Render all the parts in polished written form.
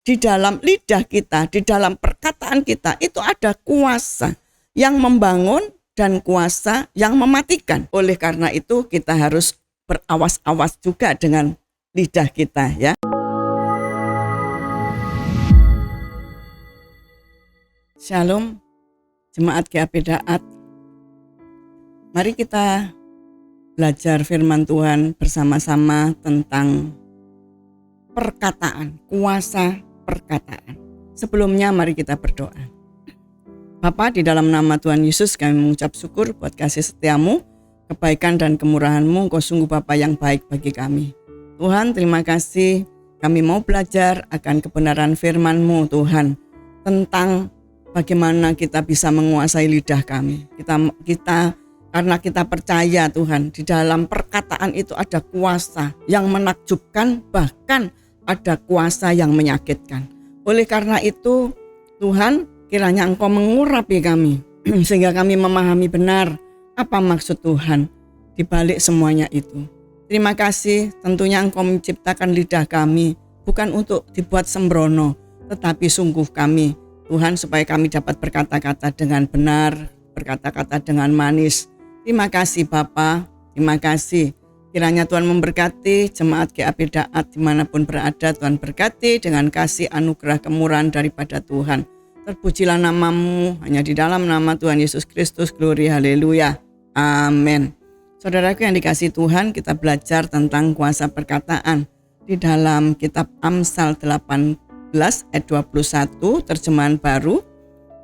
di dalam lidah kita, di dalam perkataan kita itu ada kuasa yang membangun dan kuasa yang mematikan. Oleh karena itu kita harus berawas-awas juga dengan lidah kita ya. Shalom, Jemaat GAP Daat. Mari kita belajar firman Tuhan bersama-sama tentang perkataan, kuasa perkataan. Sebelumnya mari kita berdoa. Bapa, di dalam nama Tuhan Yesus kami mengucap syukur buat kasih setiamu, kebaikan dan kemurahan-Mu. Engkau sungguh Bapa yang baik bagi kami. Tuhan, terima kasih kami mau belajar akan kebenaran firman-Mu Tuhan, tentang bagaimana kita bisa menguasai lidah kami. Karena kita percaya Tuhan, di dalam perkataan itu ada kuasa yang menakjubkan, bahkan ada kuasa yang menyakitkan. Oleh karena itu Tuhan, kiranya Engkau mengurapi kami sehingga kami memahami benar apa maksud Tuhan di balik semuanya itu. Terima kasih, tentunya Engkau menciptakan lidah kami bukan untuk dibuat sembrono, tetapi sungguh kami Tuhan supaya kami dapat berkata-kata dengan benar, berkata-kata dengan manis. Terima kasih Bapa, terima kasih. Kiranya Tuhan memberkati jemaat GAP Daat dimanapun berada. Tuhan berkati dengan kasih anugerah kemurahan daripada Tuhan. Terpujilah nama-Mu, hanya di dalam nama Tuhan Yesus Kristus. Glory, haleluya, amin. Saudaraku yang dikasihi Tuhan, kita belajar tentang kuasa perkataan di dalam kitab Amsal 18 ayat 21 terjemahan baru.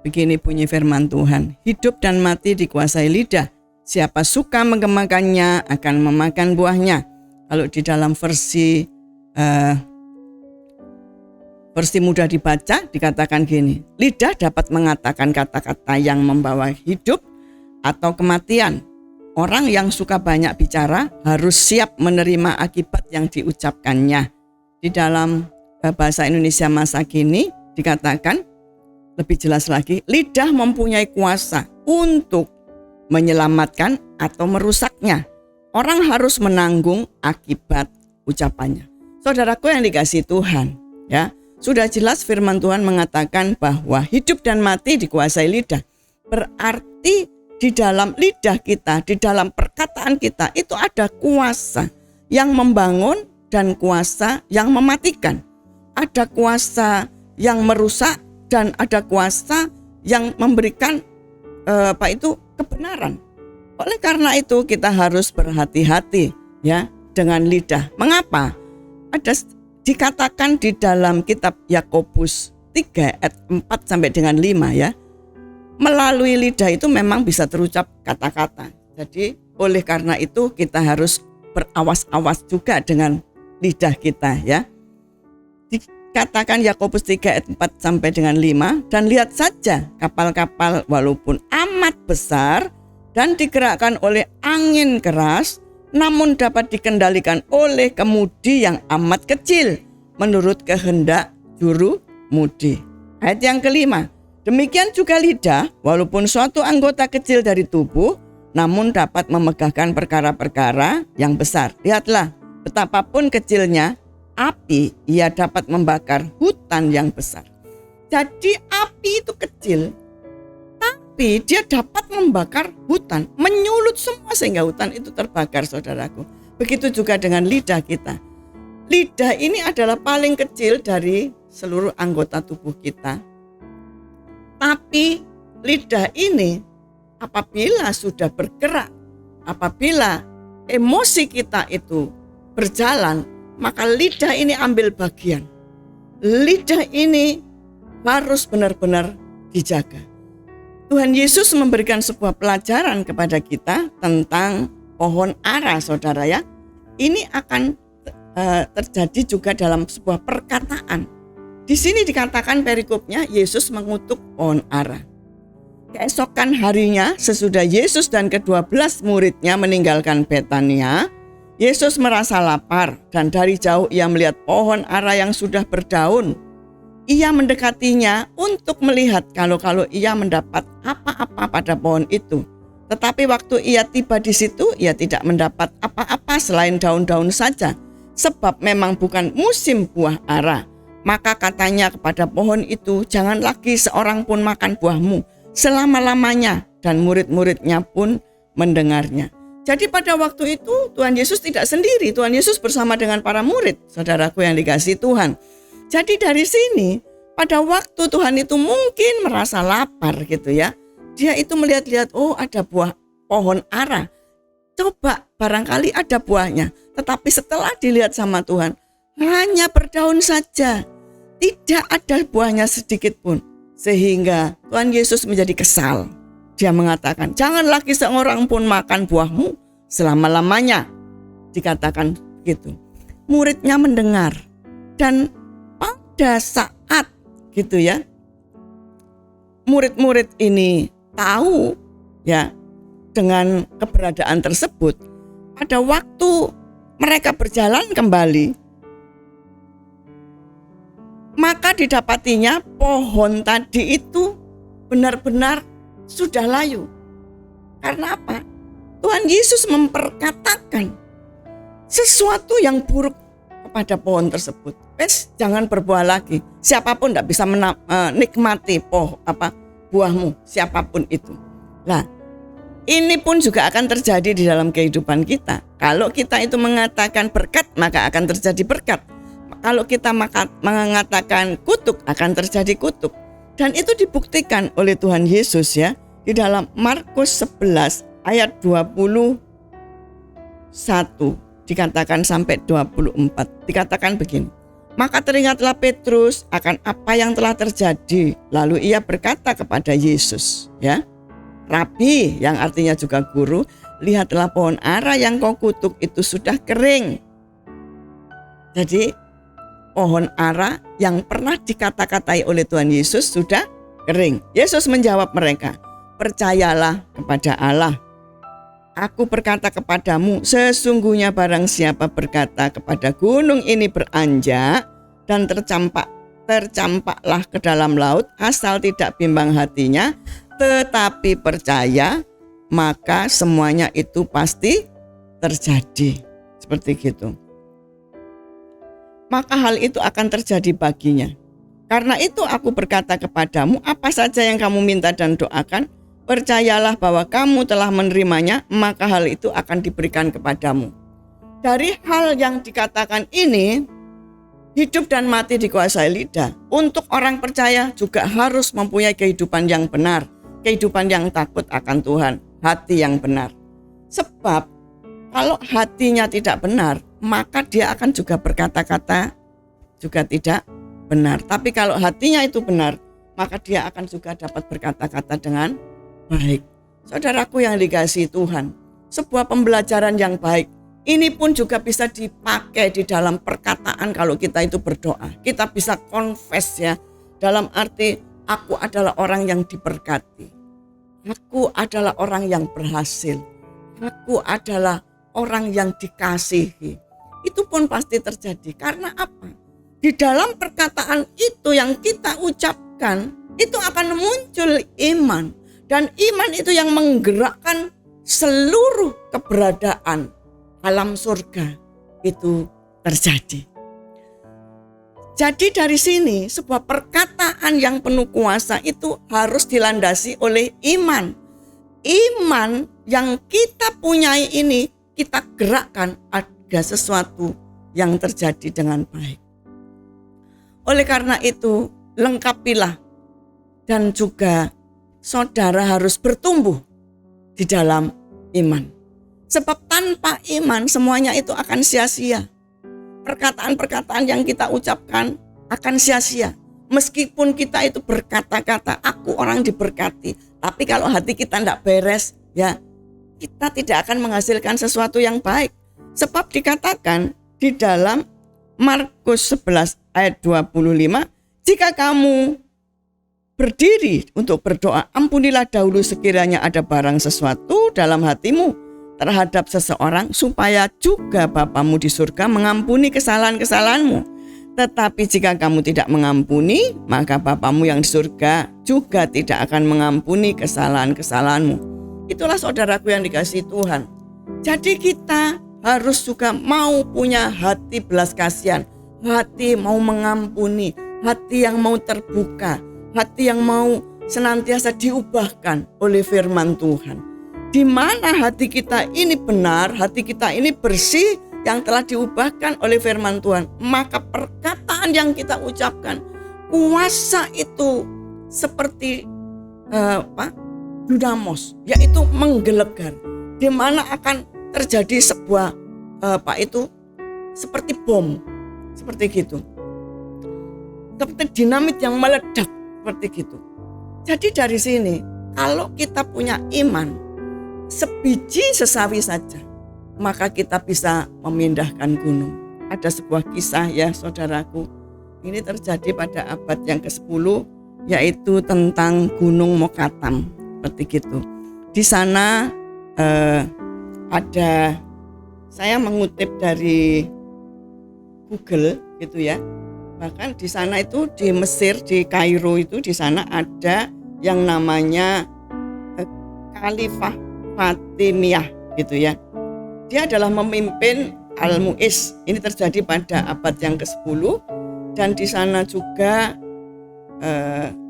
Begini bunyi firman Tuhan, hidup dan mati dikuasai lidah. Siapa suka mengemakannya akan memakan buahnya. Kalau di dalam versi mudah dibaca dikatakan gini, lidah dapat mengatakan kata-kata yang membawa hidup atau kematian. Orang yang suka banyak bicara harus siap menerima akibat yang diucapkannya. Di dalam bahasa Indonesia masa kini dikatakan lebih jelas lagi, lidah mempunyai kuasa untuk menyelamatkan atau merusaknya. Orang harus menanggung akibat ucapannya. Saudaraku yang dikasihi Tuhan, ya, sudah jelas firman Tuhan mengatakan bahwa hidup dan mati dikuasai lidah. Berarti di dalam lidah kita, di dalam perkataan kita itu ada kuasa yang membangun dan kuasa yang mematikan. Ada kuasa yang merusak dan ada kuasa yang memberikan kebenaran. Oleh karena itu kita harus berhati-hati ya dengan lidah. Mengapa? Ada dikatakan di dalam kitab Yakobus 3 ayat 4 sampai dengan 5 ya. Melalui lidah itu memang bisa terucap kata-kata. Jadi oleh karena itu kita harus berawas-awas juga dengan lidah kita ya. Dikatakan Yakobus 3 ayat 4 sampai dengan 5, dan lihat saja kapal-kapal walaupun amat besar dan digerakkan oleh angin keras, namun dapat dikendalikan oleh kemudi yang amat kecil menurut kehendak juru mudi. Ayat yang kelima, demikian juga lidah walaupun suatu anggota kecil dari tubuh, namun dapat memegahkan perkara-perkara yang besar. Lihatlah betapapun kecilnya api, ia dapat membakar hutan yang besar. Jadi api itu kecil, tapi dia dapat membakar hutan, menyulut semua sehingga hutan itu terbakar, saudaraku. Begitu juga dengan lidah kita. Lidah ini adalah paling kecil dari seluruh anggota tubuh kita. Tapi lidah ini apabila sudah bergerak, apabila emosi kita itu berjalan, maka lidah ini ambil bagian. Lidah ini harus benar-benar dijaga. Tuhan Yesus memberikan sebuah pelajaran kepada kita tentang pohon ara, saudara ya. Ini akan terjadi juga dalam sebuah perkataan. Di sini dikatakan perikopnya Yesus mengutuk pohon ara. Keesokan harinya sesudah Yesus dan ke-12 muridnya meninggalkan Betania, Yesus merasa lapar dan dari jauh ia melihat pohon ara yang sudah berdaun. Ia mendekatinya untuk melihat kalau ia mendapat apa-apa pada pohon itu. Tetapi waktu ia tiba di situ, ia tidak mendapat apa-apa selain daun-daun saja. Sebab memang bukan musim buah ara. Maka katanya kepada pohon itu, jangan lagi seorang pun makan buahmu selama-lamanya. Dan murid-muridnya pun mendengarnya. Jadi pada waktu itu Tuhan Yesus tidak sendiri. Tuhan Yesus bersama dengan para murid, saudaraku yang dikasihi Tuhan. Jadi dari sini, pada waktu Tuhan itu mungkin merasa lapar gitu ya. Dia itu melihat-lihat, oh ada buah pohon ara. Coba barangkali ada buahnya. Tetapi setelah dilihat sama Tuhan, hanya berdaun saja. Tidak ada buahnya sedikit pun. Sehingga Tuhan Yesus menjadi kesal. Dia mengatakan, jangan lagi seorang pun makan buahmu selama-lamanya. Dikatakan gitu. Muridnya mendengar. Dan pada saat gitu ya, murid-murid ini tahu ya dengan keberadaan tersebut. Pada waktu mereka berjalan kembali, maka didapatinya pohon tadi itu benar-benar sudah layu. Karena apa? Tuhan Yesus memperkatakan sesuatu yang buruk kepada pohon tersebut. Jangan berbuah lagi. Siapapun tidak bisa menikmati buahmu, siapapun itu. Nah, ini pun juga akan terjadi di dalam kehidupan kita. Kalau kita itu mengatakan berkat, maka akan terjadi berkat. Kalau kita mengatakan kutuk, akan terjadi kutuk. Dan itu dibuktikan oleh Tuhan Yesus ya. Di dalam Markus 11 ayat 21 dikatakan sampai 24. Dikatakan begini. Maka teringatlah Petrus akan apa yang telah terjadi. Lalu ia berkata kepada Yesus ya. Rabi, yang artinya juga guru, lihatlah pohon ara yang kau kutuk itu sudah kering. Jadi pohon ara yang pernah dikata-katai oleh Tuhan Yesus sudah kering. Yesus menjawab mereka, percayalah kepada Allah. Aku berkata kepadamu, sesungguhnya barang siapa berkata kepada gunung ini beranjak dan tercampaklah ke dalam laut, asal tidak bimbang hatinya, tetapi percaya, maka semuanya itu pasti terjadi. Seperti gitu. Maka hal itu akan terjadi baginya. Karena itu aku berkata kepadamu, apa saja yang kamu minta dan doakan, percayalah bahwa kamu telah menerimanya, maka hal itu akan diberikan kepadamu. Dari hal yang dikatakan ini, hidup dan mati dikuasai lidah. Untuk orang percaya juga harus mempunyai kehidupan yang benar, kehidupan yang takut akan Tuhan, hati yang benar. Sebab kalau hatinya tidak benar, maka dia akan juga berkata-kata juga tidak benar. Tapi kalau hatinya itu benar, maka dia akan juga dapat berkata-kata dengan baik. Saudaraku yang dikasihi Tuhan, sebuah pembelajaran yang baik ini pun juga bisa dipakai di dalam perkataan kalau kita itu berdoa. Kita bisa confess ya, dalam arti aku adalah orang yang diberkati. Aku adalah orang yang berhasil. Aku adalah orang yang dikasihi. Itu pun pasti terjadi. Karena apa? Di dalam perkataan itu yang kita ucapkan, itu akan muncul iman. Dan iman itu yang menggerakkan seluruh keberadaan alam surga itu terjadi. Jadi dari sini sebuah perkataan yang penuh kuasa itu harus dilandasi oleh iman. Iman yang kita punyai ini kita gerakkan ada sesuatu yang terjadi dengan baik. Oleh karena itu lengkapilah dan juga saudara harus bertumbuh di dalam iman. Sebab tanpa iman semuanya itu akan sia-sia. Perkataan-perkataan yang kita ucapkan akan sia-sia. Meskipun kita itu berkata-kata aku orang diberkati, tapi kalau hati kita tidak beres, ya kita tidak akan menghasilkan sesuatu yang baik. Sebab dikatakan di dalam Markus 11 ayat 25, jika kamu berdiri untuk berdoa, ampunilah dahulu sekiranya ada barang sesuatu dalam hatimu terhadap seseorang, supaya juga Bapamu di surga mengampuni kesalahan-kesalahanmu. Tetapi jika kamu tidak mengampuni, maka Bapamu yang di surga juga tidak akan mengampuni kesalahan-kesalahanmu. Itulah saudaraku yang dikasihi Tuhan. Jadi kita harus juga mau punya hati belas kasihan, hati mau mengampuni, hati yang mau terbuka, hati yang mau senantiasa diubahkan oleh firman Tuhan. Di mana hati kita ini benar, hati kita ini bersih, yang telah diubahkan oleh firman Tuhan, maka perkataan yang kita ucapkan, kuasa itu seperti dynamos, yaitu menggelegar, di mana akan terjadi sebuah seperti bom, seperti gitu, seperti dinamit yang meledak, seperti gitu. Jadi dari sini, kalau kita punya iman sebiji sesawi saja, maka kita bisa memindahkan gunung. Ada sebuah kisah ya saudaraku, ini terjadi pada abad yang ke-10, yaitu tentang Gunung Mokatam, seperti gitu. Di sana ada, saya mengutip dari Google gitu ya. Bahkan di sana itu di Mesir, di Kairo itu, di sana ada yang namanya Khalifah Fatimiyah gitu ya. Dia adalah memimpin Al-Mu'iz. Ini terjadi pada abad yang ke-10, dan di sana juga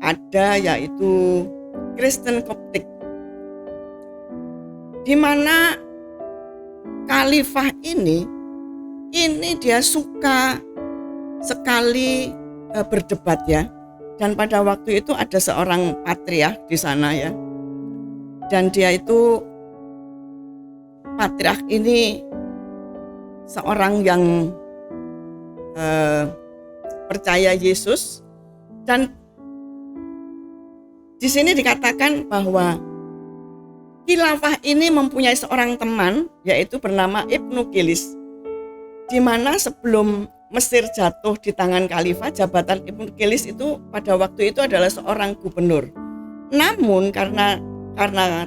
ada yaitu Kristen Koptik, di mana Khalifah ini dia suka sekali berdebat ya. Dan pada waktu itu ada seorang patriark di sana ya. Dan dia itu, patriark ini seorang yang percaya Yesus, dan di sini dikatakan bahwa khilafah ini mempunyai seorang teman yaitu bernama Ibnu Kilis, di mana sebelum Mesir jatuh di tangan khalifah, jabatan Ibnu Kilis itu pada waktu itu adalah seorang gubernur. Namun karena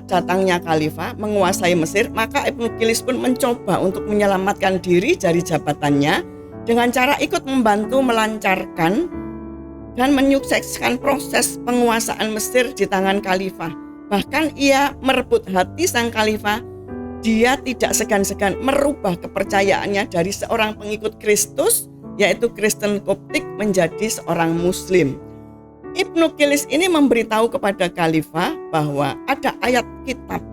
datangnya khalifah menguasai Mesir, maka Ibnu Kilis pun mencoba untuk menyelamatkan diri dari jabatannya dengan cara ikut membantu melancarkan dan menyukseskan proses penguasaan Mesir di tangan khalifah. Bahkan ia merebut hati sang khalifah. Dia tidak segan-segan merubah kepercayaannya dari seorang pengikut Kristus, yaitu Kristen Koptik, menjadi seorang Muslim. Ibnu Kilis ini memberitahu kepada khalifah bahwa ada ayat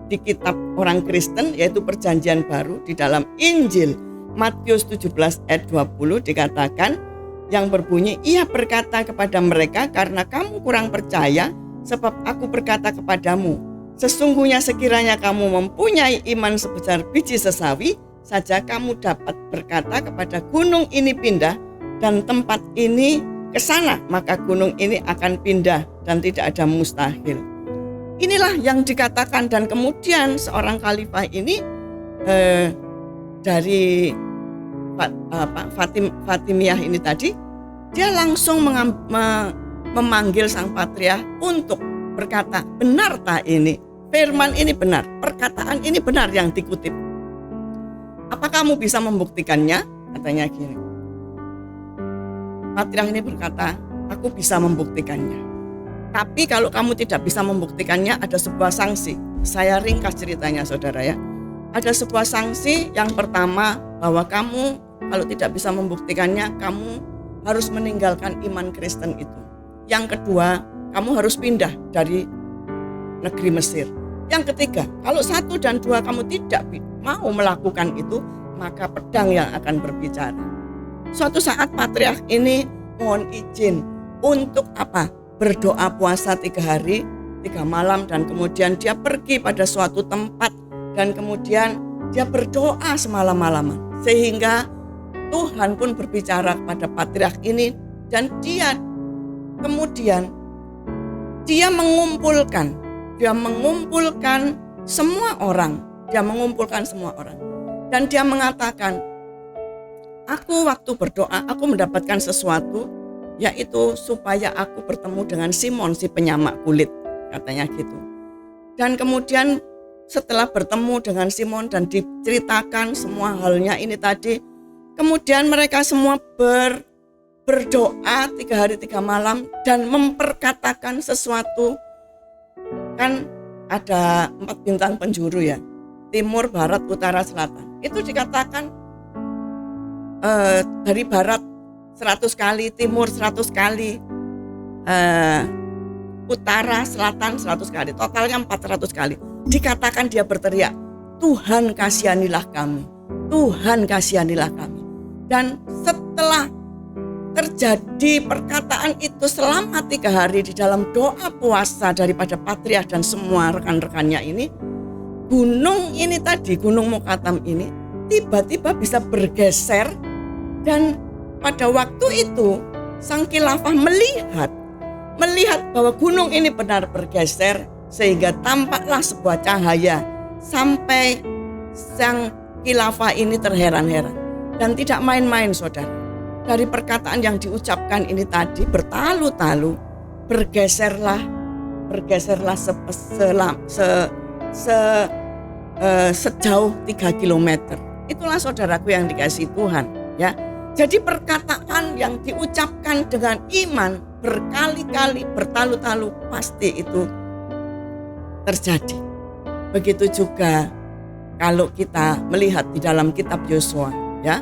di kitab orang Kristen, yaitu Perjanjian Baru, di dalam Injil Matius 17 ayat 20 dikatakan, yang berbunyi, ia berkata kepada mereka, karena kamu kurang percaya, sebab aku berkata kepadamu, sesungguhnya sekiranya kamu mempunyai iman sebesar biji sesawi saja, kamu dapat berkata kepada gunung ini pindah dan tempat ini ke sana, maka gunung ini akan pindah dan tidak ada mustahil. Inilah yang dikatakan, dan kemudian seorang khalifah ini dari Fatimiyah ini tadi, dia langsung memanggil sang patriark untuk berkata, benar tak ini? Firman ini benar, perkataan ini benar yang dikutip. Apa kamu bisa membuktikannya? Katanya gini. Patriark ini berkata, aku bisa membuktikannya. Tapi kalau kamu tidak bisa membuktikannya, ada sebuah sanksi. Saya ringkas ceritanya saudara ya. Ada sebuah sanksi. Yang pertama, bahwa kamu kalau tidak bisa membuktikannya, kamu harus meninggalkan iman Kristen itu. Yang kedua, kamu harus pindah dari negeri Mesir. Yang ketiga, kalau 1 dan 2 kamu tidak mau melakukan itu, maka pedang yang akan berbicara. Suatu saat patriark ini mohon izin untuk apa? Berdoa puasa 3 hari 3 malam, dan kemudian dia pergi pada suatu tempat, dan kemudian dia berdoa semalam-malaman, sehingga Tuhan pun berbicara kepada patriark ini, dan dia kemudian mengumpulkan semua orang. Dan dia mengatakan, aku waktu berdoa, aku mendapatkan sesuatu, yaitu supaya aku bertemu dengan Simon si penyamak kulit, katanya gitu. Dan kemudian setelah bertemu dengan Simon dan diceritakan semua halnya ini tadi, kemudian mereka semua berdoa 3 hari 3 malam dan memperkatakan sesuatu. Kan ada 4 bintang penjuru ya, timur, barat, utara, selatan. Itu dikatakan dari barat 100 kali, timur 100 kali, utara, selatan 100 kali, totalnya 400 kali. Dikatakan dia berteriak, Tuhan kasihanilah kami, Tuhan kasihanilah kami. Dan setelah terjadi perkataan itu selama 3 hari di dalam doa puasa daripada Patriark dan semua rekan-rekannya ini, gunung ini tadi, Gunung Mokattam ini tiba-tiba bisa bergeser. Dan pada waktu itu sang khilafah melihat bahwa gunung ini benar bergeser, sehingga tampaklah sebuah cahaya, sampai sang khilafah ini terheran-heran. Dan tidak main-main, saudara. Dari perkataan yang diucapkan ini tadi bertalu-talu, bergeserlah sejauh 3 kilometer. Itulah saudaraku yang dikasihi Tuhan, ya. Jadi perkataan yang diucapkan dengan iman berkali-kali, bertalu-talu, pasti itu terjadi. Begitu juga kalau kita melihat di dalam kitab Yosua, ya.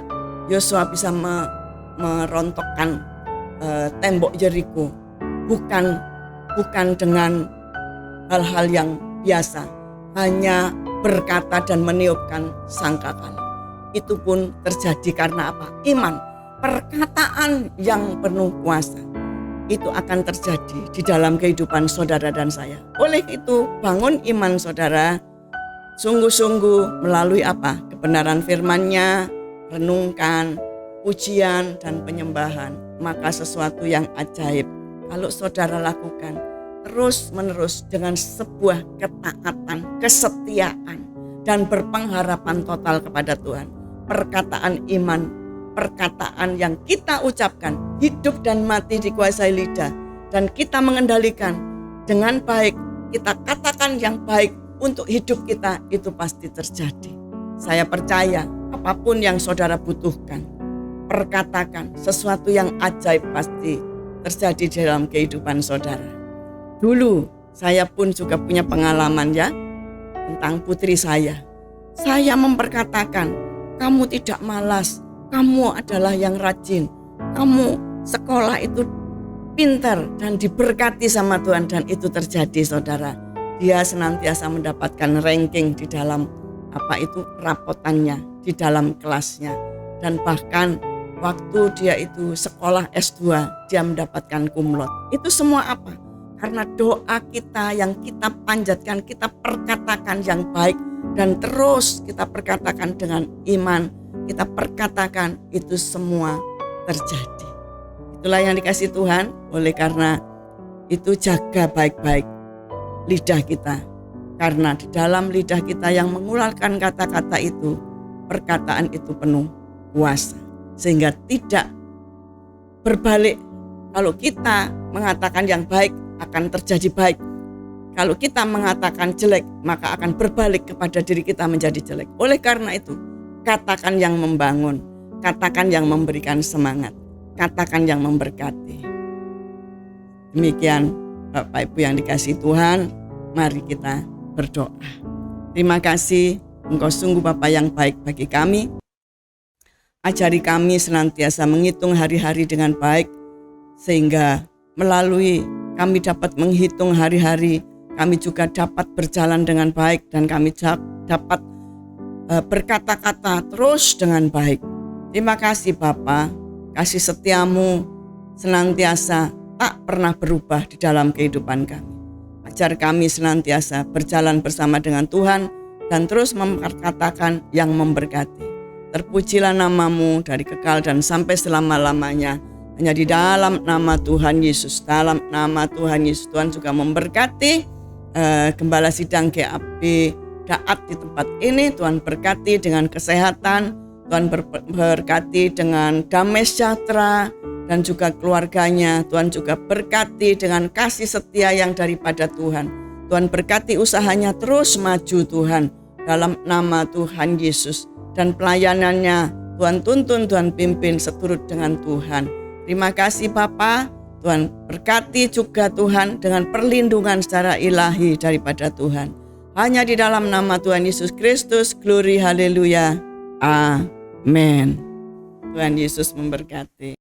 Yosua bisa merontokkan tembok Yeriko bukan dengan hal-hal yang biasa, hanya berkata dan meniupkan sangkakala. Itu pun terjadi karena apa? Iman, perkataan yang penuh kuasa. Itu akan terjadi di dalam kehidupan saudara dan saya. Oleh itu, bangun iman saudara, sungguh-sungguh melalui apa? Kebenaran firman-Nya, renungkan, pujian dan penyembahan. Maka sesuatu yang ajaib kalau saudara lakukan terus-menerus dengan sebuah ketaatan, kesetiaan, dan berpengharapan total kepada Tuhan. Perkataan iman, perkataan yang kita ucapkan, hidup dan mati dikuasai lidah, dan kita mengendalikan dengan baik, kita katakan yang baik untuk hidup kita, itu pasti terjadi. Saya percaya apapun yang saudara butuhkan, perkatakan, sesuatu yang ajaib pasti terjadi di dalam kehidupan saudara. Dulu saya pun juga punya pengalaman, ya, tentang putri saya. Saya memperkatakan, kamu tidak malas, kamu adalah yang rajin, kamu sekolah itu pintar dan diberkati sama Tuhan. Dan itu terjadi, saudara. Dia senantiasa mendapatkan ranking di dalam rapotannya, di dalam kelasnya. Dan bahkan waktu dia itu sekolah S2, dia mendapatkan cum laude. Itu semua apa? Karena doa kita yang kita panjatkan, kita perkatakan yang baik, dan terus kita perkatakan dengan iman, kita perkatakan, itu semua terjadi. Itulah yang dikasihi Tuhan. Oleh karena itu jaga baik-baik lidah kita, karena di dalam lidah kita yang mengeluarkan kata-kata itu, perkataan itu penuh kuasa, sehingga tidak berbalik. Kalau kita mengatakan yang baik, akan terjadi baik. Kalau kita mengatakan jelek, maka akan berbalik kepada diri kita menjadi jelek. Oleh karena itu, katakan yang membangun, katakan yang memberikan semangat, katakan yang memberkati. Demikian Bapak Ibu yang dikasihi Tuhan, mari kita berdoa. Terima kasih, Engkau sungguh Bapa yang baik bagi kami. Ajari kami senantiasa menghitung hari-hari dengan baik, sehingga melalui kami dapat menghitung hari-hari, kami juga dapat berjalan dengan baik, dan kami dapat berkata-kata terus dengan baik. Terima kasih Bapa, kasih setiamu senantiasa tak pernah berubah di dalam kehidupan kami. Ajar kami senantiasa berjalan bersama dengan Tuhan dan terus memperkatakan yang memberkati. Terpujilah namamu dari kekal dan sampai selama-lamanya. Hanya di dalam nama Tuhan Yesus, dalam nama Tuhan Yesus, Tuhan juga memberkati Gembala Sidang GAP Daat di tempat ini. Tuhan berkati dengan kesehatan, Tuhan berkati dengan damai sejahtera dan juga keluarganya. Tuhan juga berkati dengan kasih setia yang daripada Tuhan. Tuhan berkati usahanya terus maju Tuhan, dalam nama Tuhan Yesus. Dan pelayanannya Tuhan tuntun, Tuhan pimpin seturut dengan Tuhan. Terima kasih Bapa. Tuhan berkati juga Tuhan dengan perlindungan secara ilahi daripada Tuhan. Hanya di dalam nama Tuhan Yesus Kristus, glory, haleluya, amin. Tuhan Yesus memberkati.